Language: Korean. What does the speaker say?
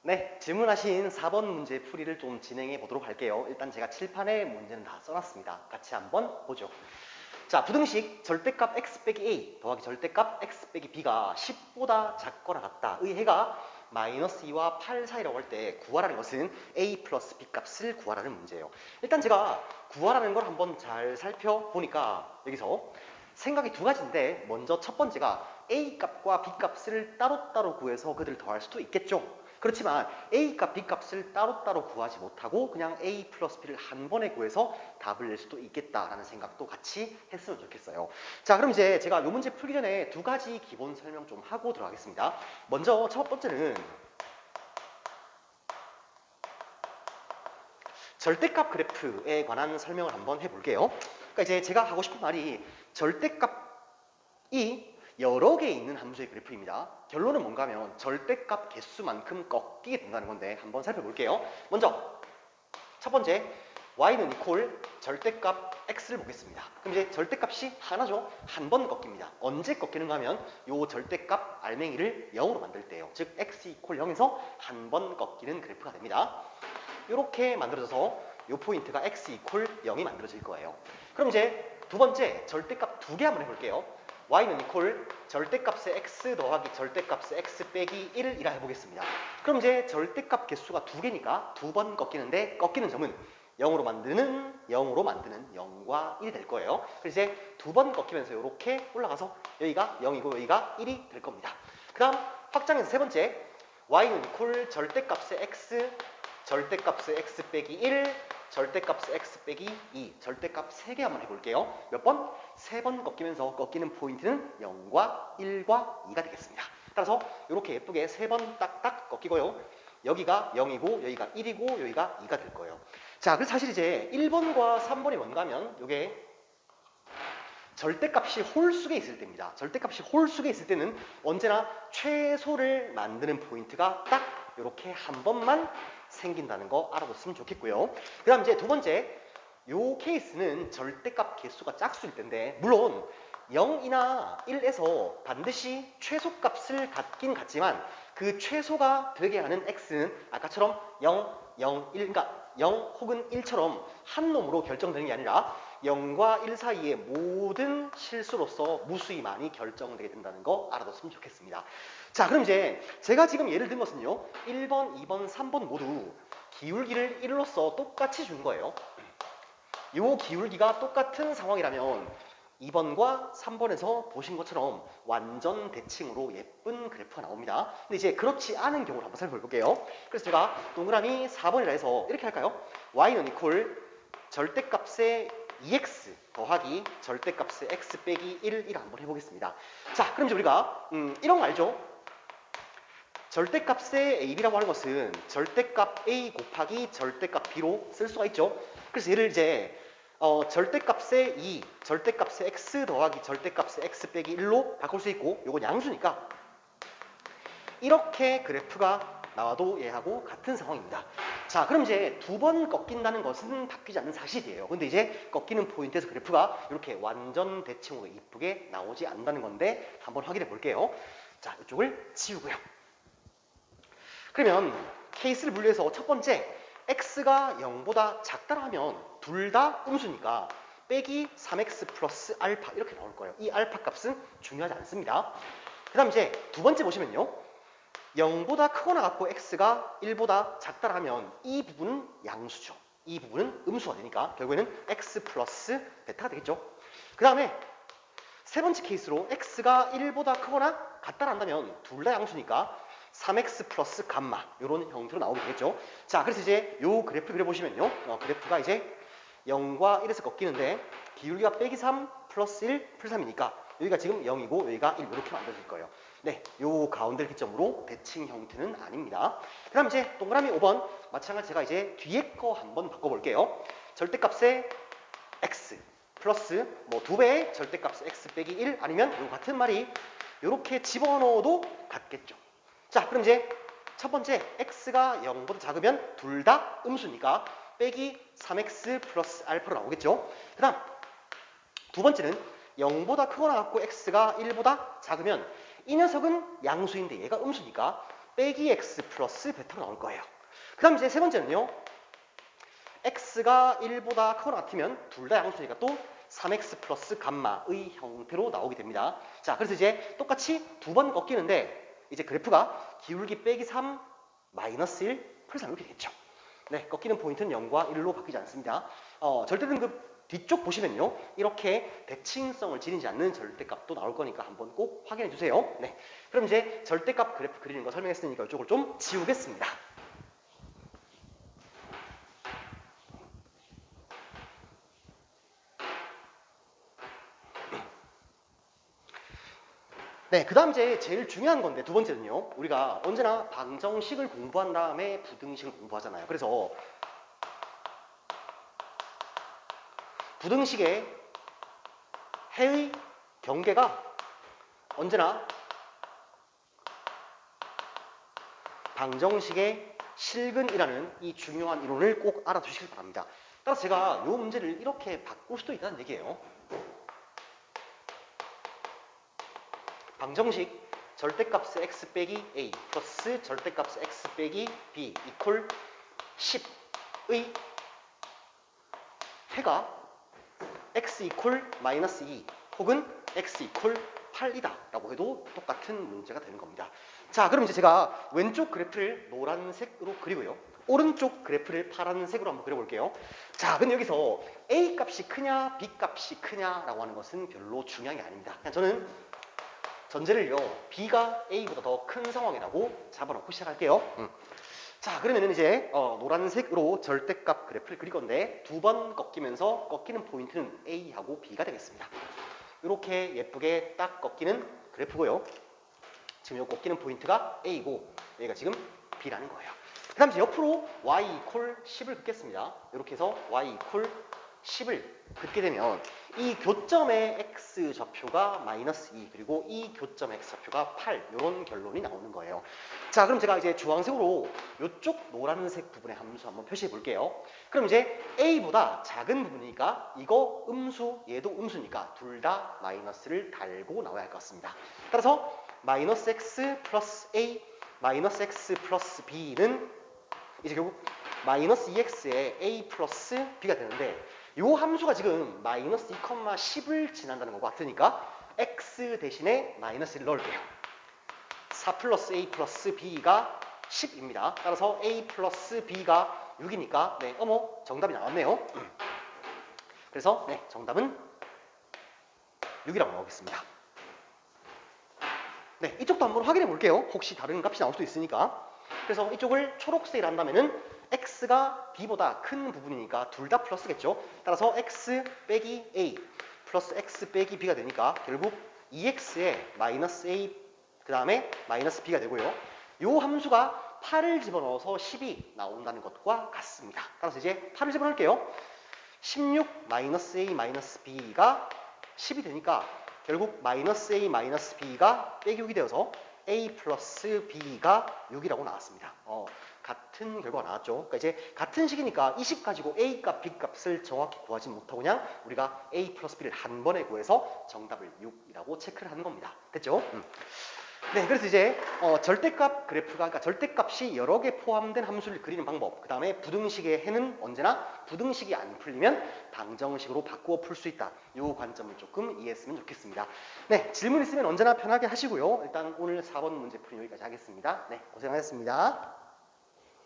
네, 질문하신 4번 문제 풀이를 좀 진행해 보도록 할게요. 일단 제가 칠판에 문제는 다 써놨습니다. 같이 한번 보죠. 자, 부등식 절대값 x 빼기 a 더하기 절대값 x 빼기 b가 10보다 작거나 같다. 의 해가 마이너스 2와 8 사이라고 할 때 구하라는 것은 a 플러스 b 값을 구하라는 문제예요. 일단 제가 구하라는 걸 한번 잘 살펴보니까 여기서 생각이 두 가지인데, 먼저 첫 번째가 a 값과 b 값을 따로따로 구해서 그들을 더할 수도 있겠죠. 그렇지만 a 값, b 값을 따로따로 구하지 못하고 그냥 a 플러스 b를 한 번에 구해서 답을 낼 수도 있겠다라는 생각도 같이 했으면 좋겠어요. 자, 그럼 이제 제가 이 문제 풀기 전에 두 가지 기본 설명 좀 하고 들어가겠습니다. 먼저 첫 번째는 절대값 그래프에 관한 설명을 한번 해볼게요. 그러니까 이제 제가 하고 싶은 말이, 절대값이 여러 개 있는 함수의 그래프입니다. 결론은 뭔가 하면 절대값 개수만큼 꺾이게 된다는 건데 한번 살펴볼게요. 먼저 첫 번째, y는 이퀄 절대값 x를 보겠습니다. 그럼 이제 절대값이 하나죠. 한 번 꺾입니다. 언제 꺾이는가 하면 요 절대값 알맹이를 0으로 만들 때예요. 즉 x 이퀄 0에서 한 번 꺾이는 그래프가 됩니다. 이렇게 만들어져서 요 포인트가 x 이퀄 0이 만들어질 거예요. 그럼 이제 두 번째, 절대값 두 개 한번 해볼게요. y는 이퀄 절대값의 x 더하기 절대값의 x 빼기 1이라 해보겠습니다. 그럼 이제 절대값 개수가 두 개니까 두 번 꺾이는데, 꺾이는 점은 0으로 만드는 0과 1이 될 거예요. 그래서 이제 두 번 꺾이면서 이렇게 올라가서 여기가 0이고 여기가 1이 될 겁니다. 그 다음 확장해서 세 번째, y는 이퀄 절대값의 x 절대값의 x 빼기 1 절대값의 x 빼기 2 절대값 3개 한번 해볼게요. 몇 번? 3번 꺾이면서 꺾이는 포인트는 0과 1과 2가 되겠습니다. 따라서 이렇게 예쁘게 3번 딱딱 꺾이고요. 여기가 0이고 여기가 1이고 여기가 2가 될 거예요. 자, 그래서 사실 이제 1번과 3번이 뭔가 하면 이게 절대값이 홀수에 있을 때입니다. 절대값이 홀수에 있을 때는 언제나 최소를 만드는 포인트가 딱 이렇게 한 번만 생긴다는 거 알아뒀으면 좋겠고요. 그 다음 이제 두 번째, 요 케이스는 절대값 개수가 짝수일 텐데, 물론 0이나 1에서 반드시 최소값을 갖긴 갖지만 그 최소가 되게 하는 x는 아까처럼 0, 0, 1, 그러니까 0 혹은 1처럼 한 놈으로 결정되는 게 아니라 0과 1 사이의 모든 실수로서 무수히 많이 결정되게 된다는 거 알아뒀으면 좋겠습니다. 자, 그럼 이제 제가 지금 예를 든 것은요, 1번, 2번, 3번 모두 기울기를 1로서 똑같이 준 거예요. 이 기울기가 똑같은 상황이라면 2번과 3번에서 보신 것처럼 완전 대칭으로 예쁜 그래프가 나옵니다. 근데 이제 그렇지 않은 경우를 한번 살펴볼게요. 그래서 제가 동그라미 4번이라 해서 이렇게 할까요? y는 이퀄 절대값의 2x 더하기 절대값의 x 빼기 1 한번 해보겠습니다. 자, 그럼 이제 우리가 이런 거 알죠? 절대값의 ab라고 하는 것은 절대값 a 곱하기 절대값 b로 쓸 수가 있죠. 그래서 얘를 이제 절대값의 2, 절대값의 x 더하기 절대값의 x 빼기 1로 바꿀 수 있고, 요건 양수니까 이렇게 그래프가 나와도 얘하고 같은 상황입니다. 자, 그럼 이제 두 번 꺾인다는 것은 바뀌지 않는 사실이에요. 근데 이제 꺾이는 포인트에서 그래프가 이렇게 완전 대칭으로 이쁘게 나오지 않는다는 건데 한번 확인해 볼게요. 자, 이쪽을 지우고요. 그러면 케이스를 분류해서 첫 번째, x가 0보다 작다라 하면 둘 다 음수니까 빼기 3x 플러스 알파 이렇게 나올 거예요. 이 알파 값은 중요하지 않습니다. 그 다음 이제 두 번째 보시면요, 0보다 크거나 같고 x가 1보다 작다라 하면 이 부분은 양수죠. 이 부분은 음수가 되니까 결국에는 x 플러스 베타가 되겠죠. 그 다음에 세 번째 케이스로 x가 1보다 크거나 같다라 한다면 둘 다 양수니까 3x 플러스 감마 이런 형태로 나오게 되겠죠. 자, 그래서 이제 요 그래프 그려보시면요, 그래프가 이제 0과 1에서 꺾이는데 기울기가 빼기 3 플러스 1 플 3이니까 여기가 지금 0이고 여기가 1 이렇게 만들어질 거예요. 네, 요 가운데를 기점으로 대칭 형태는 아닙니다. 그 다음 이제 동그라미 5번 마찬가지 제가 이제 뒤에 거 한번 바꿔볼게요. 절대값의 x 플러스 뭐 2배의 절대값의 x 빼기 1 아니면 요 같은 말이 이렇게 집어넣어도 같겠죠. 자, 그럼 이제 첫 번째 x가 0보다 작으면 둘 다 음수니까 빼기 3x 플러스 알파로 나오겠죠. 그 다음 두 번째는 0보다 크거나 같고 x가 1보다 작으면 이 녀석은 양수인데 얘가 음수니까 빼기 x 플러스 베타가 나올 거예요. 그 다음 이제 세 번째는요. x가 1보다 크거나 같으면 둘 다 양수니까 또 3x 플러스 감마의 형태로 나오게 됩니다. 자, 그래서 이제 똑같이 두 번 꺾이는데 이제 그래프가 기울기 빼기 3 마이너스 1 플러스 3 이렇게 되겠죠. 네, 꺾이는 포인트는 0과 1로 바뀌지 않습니다. 절대등급 뒤쪽 보시면요. 이렇게 대칭성을 지니지 않는 절대값도 나올 거니까 한번 꼭 확인해 주세요. 네, 그럼 이제 절대값 그래프 그리는 거 설명했으니까 이쪽을 좀 지우겠습니다. 네, 그 다음 이제 제일 중요한 건데 두 번째는요. 우리가 언제나 방정식을 공부한 다음에 부등식을 공부하잖아요. 그래서 부등식의 해의 경계가 언제나 방정식의 실근이라는 이 중요한 이론을 꼭 알아두시길 바랍니다. 따라서 제가 이 문제를 이렇게 바꿀 수도 있다는 얘기예요. 방정식 절대값의 x 빼기 a 플러스 절대값의 x 빼기 b 이퀄 10의 해가 x 이퀄 마이너스 2 혹은 x 이퀄 8이다 라고 해도 똑같은 문제가 되는 겁니다. 자, 그럼 이제 제가 왼쪽 그래프를 노란색으로 그리고요. 오른쪽 그래프를 파란색으로 한번 그려볼게요. 자, 근데 여기서 a 값이 크냐 b 값이 크냐라고 하는 것은 별로 중요한 게 아닙니다. 그냥 저는 전제를요, b가 a보다 더 큰 상황이라고 잡아놓고 시작할게요. 자, 그러면은 이제 노란색으로 절대값 그래프를 그릴 건데 두 번 꺾이면서 꺾이는 포인트는 a하고 b가 되겠습니다. 이렇게 예쁘게 딱 꺾이는 그래프고요. 지금 이 꺾이는 포인트가 a고 여기가 지금 b라는 거예요. 그 다음 이제 옆으로 y 이퀄 10을 긋겠습니다. 이렇게 해서 y 이퀄 10을 긋게 되면 이 교점의 x 좌표가 마이너스 2 그리고 이 교점의 x 좌표가 8 이런 결론이 나오는 거예요. 자, 그럼 제가 이제 주황색으로 이쪽 노란색 부분의 함수 한번 표시해 볼게요. 그럼 이제 a보다 작은 부분이니까 이거 음수 얘도 음수니까 둘 다 마이너스를 달고 나와야 할 것 같습니다. 따라서 마이너스 x 플러스 a 마이너스 x 플러스 b는 이제 결국 마이너스 2x에 a 플러스 b가 되는데 이 함수가 지금 마이너스 2,10을 지난다는 것 같으니까 x 대신에 마이너스 1을 넣을게요. 4 플러스 a 플러스 b가 10입니다. 따라서 a 플러스 b가 6이니까 네, 정답이 나왔네요. 그래서 네, 정답은 6이라고 나오겠습니다. 네, 이쪽도 한번 확인해 볼게요. 혹시 다른 값이 나올 수도 있으니까. 그래서 이쪽을 초록색으로 한다면은 x가 b보다 큰 부분이니까 둘 다 플러스겠죠. 따라서 x 빼기 a 플러스 x 빼기 b가 되니까 결국 2x에 마이너스 a 그 다음에 마이너스 b가 되고요. 이 함수가 8을 집어넣어서 10이 나온다는 것과 같습니다. 따라서 이제 8을 집어넣을게요. 16 마이너스 a 마이너스 b가 10이 되니까 결국 마이너스 a 마이너스 b가 빼기 6이 되어서 a 플러스 b가 6이라고 나왔습니다. 같은 결과가 나왔죠. 그러니까 이제 같은 식이니까 이 식 가지고 a 값, b 값을 정확히 구하지 못하고 그냥 우리가 a 플러스 b를 한 번에 구해서 정답을 6이라고 체크를 하는 겁니다. 됐죠? 네, 그래서 이제 절대값 그래프가 그러니까 절대값이 여러 개 포함된 함수를 그리는 방법. 그 다음에 부등식의 해는 언제나 부등식이 안 풀리면 방정식으로 바꾸어 풀 수 있다. 이 관점을 조금 이해했으면 좋겠습니다. 네, 질문 있으면 언제나 편하게 하시고요. 일단 오늘 4번 문제 풀이 여기까지 하겠습니다. 네, 고생하셨습니다.